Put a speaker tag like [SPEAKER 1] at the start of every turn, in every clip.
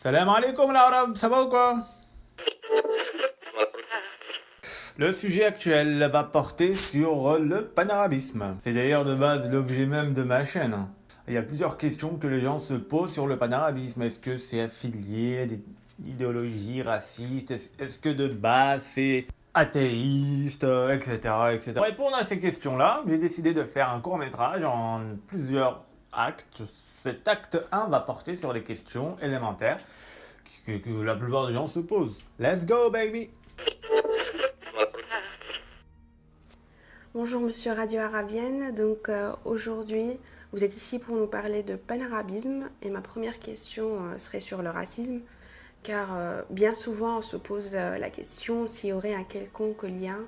[SPEAKER 1] Salam alaikum l'arabe, ça va ou quoi? Le sujet actuel va porter sur le panarabisme. C'est d'ailleurs de base l'objet même de ma chaîne. Il y a plusieurs questions que les gens se posent sur le panarabisme. Est-ce que c'est affilié à des idéologies racistes? Est-ce que de base c'est athéiste, etc., etc. Pour répondre à ces questions-là, j'ai décidé de faire un court-métrage en plusieurs actes. Cet acte 1 va porter sur les questions élémentaires que la plupart des gens se posent. Let's go, baby!
[SPEAKER 2] Bonjour Monsieur Radio Arabienne, donc aujourd'hui vous êtes ici pour nous parler de panarabisme et ma première question serait sur le racisme car bien souvent on se pose la question s'il y aurait un quelconque lien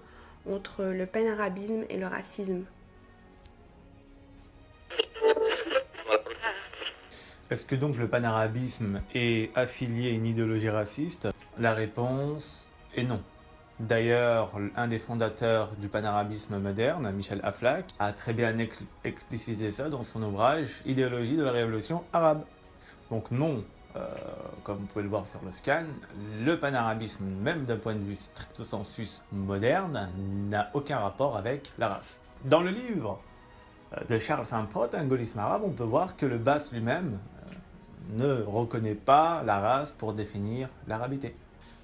[SPEAKER 2] entre le panarabisme et le racisme.
[SPEAKER 1] Est-ce que donc le panarabisme est affilié à une idéologie raciste? La réponse est non. D'ailleurs, un des fondateurs du panarabisme moderne, Michel Aflaq, a très bien explicité ça dans son ouvrage Idéologie de la révolution arabe. Donc non, comme vous pouvez le voir sur le scan, le panarabisme, même d'un point de vue stricto sensus moderne, n'a aucun rapport avec la race. Dans le livre de Charles Saint-Prote, Un gaullisme arabe, on peut voir que le Basse lui-même ne reconnaît pas la race pour définir l'arabité.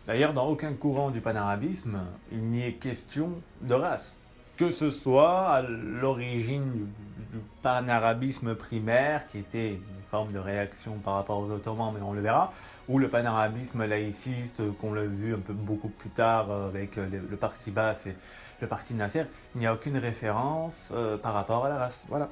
[SPEAKER 1] D'ailleurs, dans aucun courant du panarabisme, il n'y est question de race. Que ce soit à l'origine du panarabisme primaire, qui était une forme de réaction par rapport aux Ottomans, mais on le verra, ou le panarabisme laïciste, qu'on l'a vu un peu beaucoup plus tard avec le parti Basse et le parti Nasser, il n'y a aucune référence par rapport à la race. Voilà.